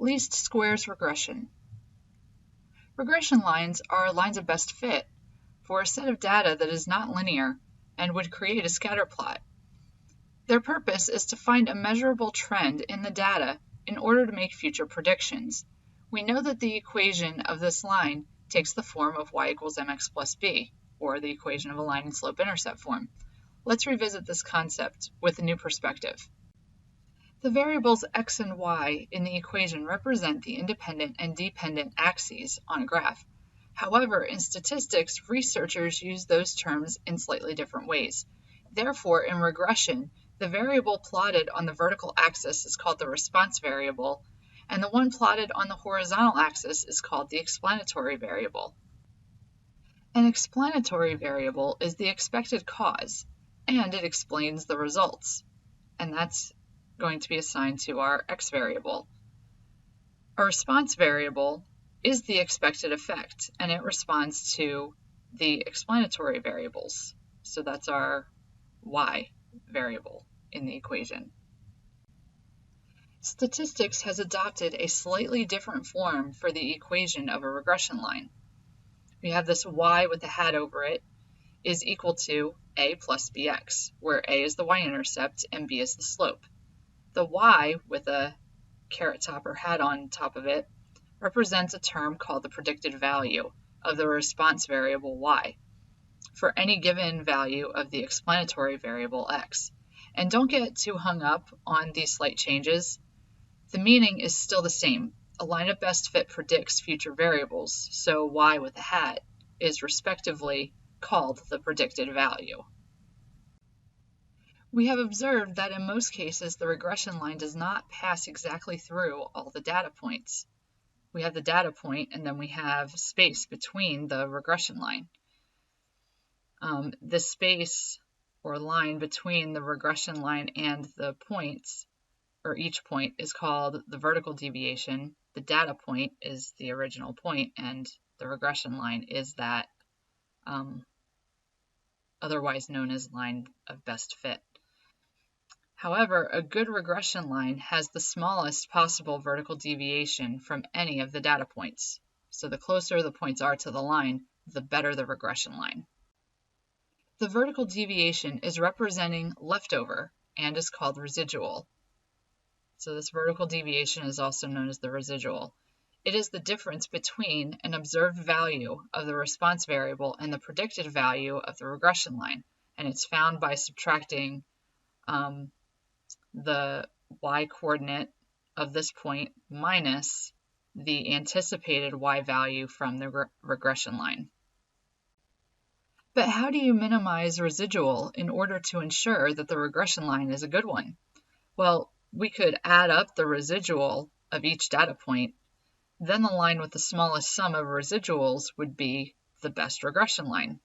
Least squares regression. Regression lines are lines of best fit for a set of data that is not linear and would create a scatter plot. Their purpose is to find a measurable trend in the data in order to make future predictions. We know that the equation of this line takes the form of y equals mx plus b, or the equation of a line in slope-intercept form. Let's revisit this concept with a new perspective. The variables x and y in the equation represent the independent and dependent axes on a graph. However, in statistics, researchers use those terms in slightly different ways. Therefore, in regression, the variable plotted on the vertical axis is called the response variable, and the one plotted on the horizontal axis is called the explanatory variable. An explanatory variable is the expected cause, and it explains the results, and that's going to be assigned to our x variable. A response variable is the expected effect, and it responds to the explanatory variables. So that's our y variable in the equation. Statistics has adopted a slightly different form for the equation of a regression line. We have this y with a hat over it is equal to a plus bx, where a is the y-intercept and b is the slope. The y with a carrot top or hat on top of it represents a term called the predicted value of the response variable y for any given value of the explanatory variable x. And don't get too hung up on these slight changes. The meaning is still the same. A line of best fit predicts future variables, so y with a hat is respectively called the predicted value. We have observed that in most cases the regression line does not pass exactly through all the data points. We have the data point and then we have space between the regression line. The space or line between the regression line and the points, or each point, is called the vertical deviation. The data point is the original point, and the regression line is that otherwise known as line of best fit. However, a good regression line has the smallest possible vertical deviation from any of the data points. So the closer the points are to the line, the better the regression line. The vertical deviation is representing leftover and is called residual. So this vertical deviation is also known as the residual. It is the difference between an observed value of the response variable and the predicted value of the regression line, and it's found by subtracting the y-coordinate of this point minus the anticipated y value from the regression line. But how do you minimize residual in order to ensure that the regression line is a good one? Well, we could add up the residual of each data point. Then the line with the smallest sum of residuals would be the best regression line.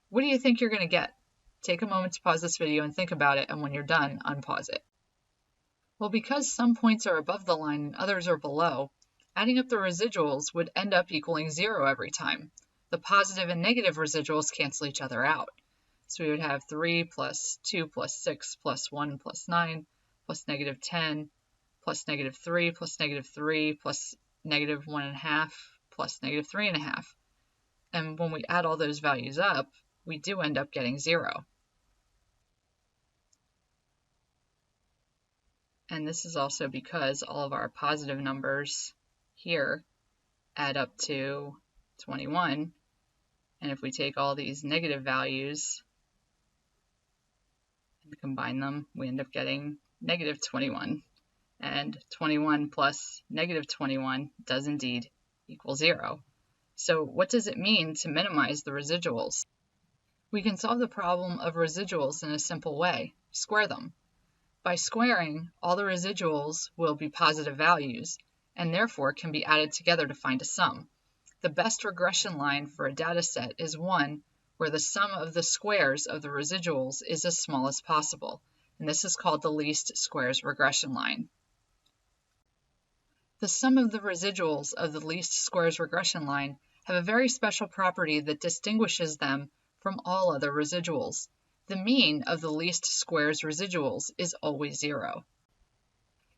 What do you think you're going to get? Take a moment to pause this video and think about it, and when you're done, unpause it. Well, because some points are above the line and others are below, adding up the residuals would end up equaling 0 every time. The positive and negative residuals cancel each other out. So we would have 3 plus 2 plus 6 plus 1 plus 9 plus negative 10 plus negative 3 plus negative 3 plus negative 1.5 plus negative 3.5. And when we add all those values up, we do end up getting 0. And this is also because all of our positive numbers here add up to 21. And if we take all these negative values and combine them, we end up getting negative 21. And 21 plus negative 21 does indeed equal 0. So what does it mean to minimize the residuals? We can solve the problem of residuals in a simple way. Square them. By squaring, all the residuals will be positive values, and therefore can be added together to find a sum. The best regression line for a data set is one where the sum of the squares of the residuals is as small as possible, and this is called the least squares regression line. The sum of the residuals of the least squares regression line have a very special property that distinguishes them from all other residuals. The mean of the least squares residuals is always 0.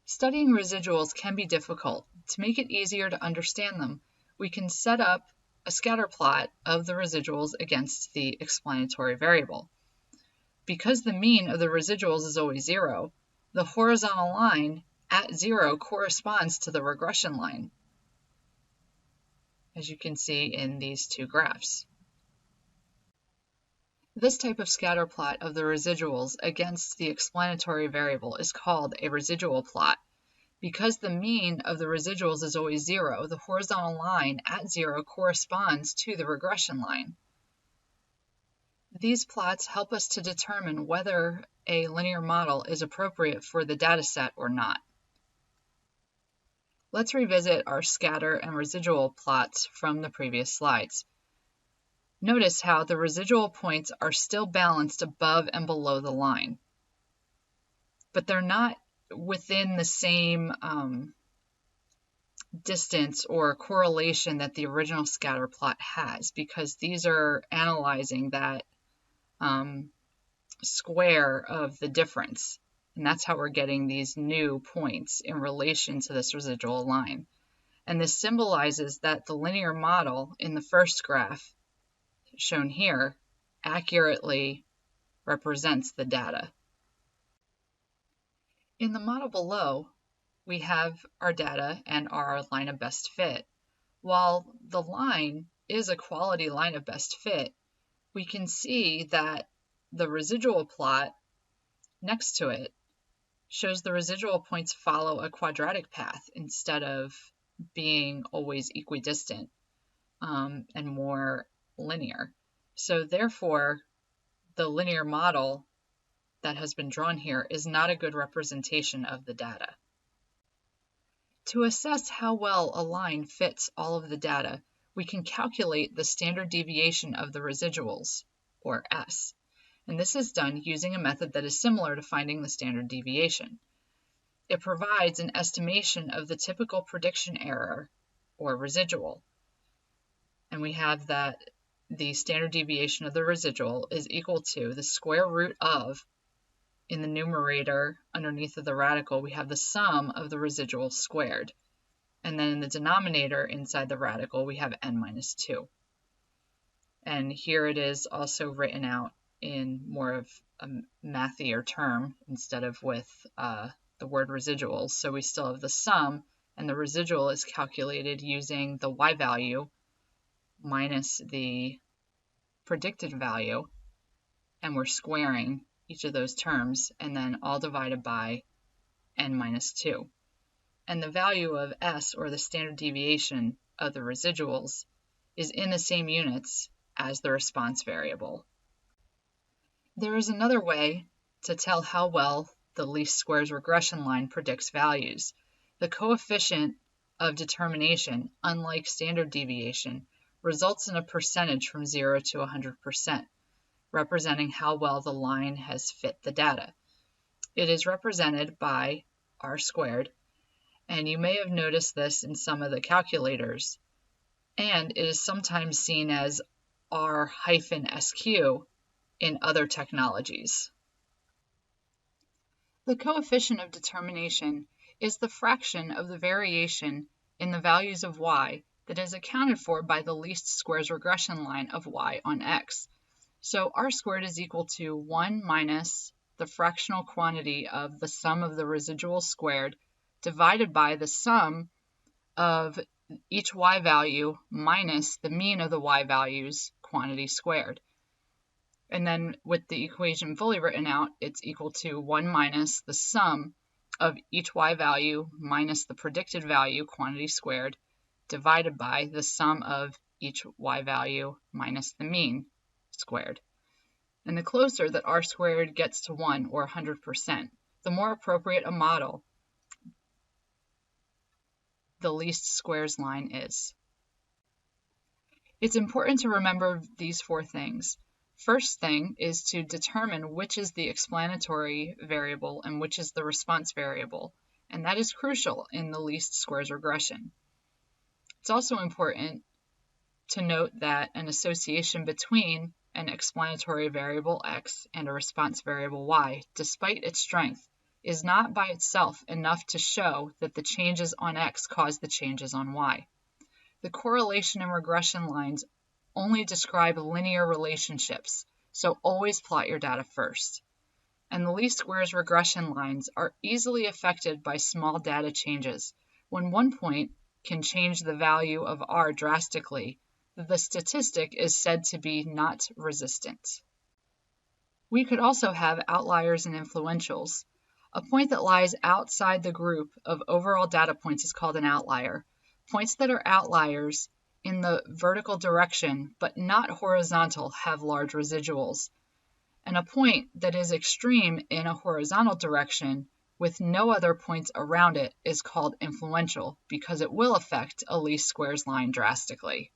Studying residuals can be difficult. To make it easier to understand them, we can set up a scatter plot of the residuals against the explanatory variable. Because the mean of the residuals is always 0, the horizontal line at 0 corresponds to the regression line, as you can see in these two graphs. This type of scatter plot of the residuals against the explanatory variable is called a residual plot. Because the mean of the residuals is always 0, the horizontal line at 0 corresponds to the regression line. These plots help us to determine whether a linear model is appropriate for the dataset or not. Let's revisit our scatter and residual plots from the previous slides. Notice how the residual points are still balanced above and below the line, but they're not within the same distance or correlation that the original scatter plot has, because these are analyzing that square of the difference, and that's how we're getting these new points in relation to this residual line. And this symbolizes that the linear model in the first graph shown here accurately represents the data. In the model below, we have our data and our line of best fit. While the line is a quality line of best fit, we can see that the residual plot next to it shows the residual points follow a quadratic path instead of being always equidistant and more linear. So therefore, the linear model that has been drawn here is not a good representation of the data. To assess how well a line fits all of the data, we can calculate the standard deviation of the residuals, or S. And this is done using a method that is similar to finding the standard deviation. It provides an estimation of the typical prediction error, or residual. And we have that the standard deviation of the residual is equal to the square root of, in the numerator underneath of the radical, we have the sum of the residual squared. And then in the denominator inside the radical, we have n minus 2. And here it is also written out in more of a mathier term instead of with the word residuals. So we still have the sum, and the residual is calculated using the y value minus the predicted value, and we're squaring each of those terms, and then all divided by n minus 2. And the value of S, or the standard deviation of the residuals, is in the same units as the response variable. There is another way to tell how well the least squares regression line predicts values. The coefficient of determination, unlike standard deviation, results in a percentage from 0 to 100%, representing how well the line has fit the data. It is represented by r squared, and you may have noticed this in some of the calculators, and it is sometimes seen as r-SQ in other technologies. The coefficient of determination is the fraction of the variation in the values of y that is accounted for by the least squares regression line of y on x. So r squared is equal to 1 minus the fractional quantity of the sum of the residual squared divided by the sum of each y value minus the mean of the y values quantity squared. And then with the equation fully written out, it's equal to 1 minus the sum of each y value minus the predicted value quantity squared divided by the sum of each y value minus the mean squared. And the closer that r squared gets to 1, or 100%, the more appropriate a model the least squares line is. It's important to remember these 4 things. First thing is to determine which is the explanatory variable and which is the response variable, and that is crucial in the least squares regression. It's also important to note that an association between an explanatory variable x and a response variable y, despite its strength, is not by itself enough to show that the changes on X cause the changes on Y. The correlation and regression lines only describe linear relationships, so always plot your data first. And the least squares regression lines are easily affected by small data changes. When one point can change the value of R drastically, the statistic is said to be not resistant. We could also have outliers and influentials. A point that lies outside the group of overall data points is called an outlier. Points that are outliers in the vertical direction but not horizontal have large residuals. And a point that is extreme in a horizontal direction with no other points around it is called influential because it will affect a least squares line drastically.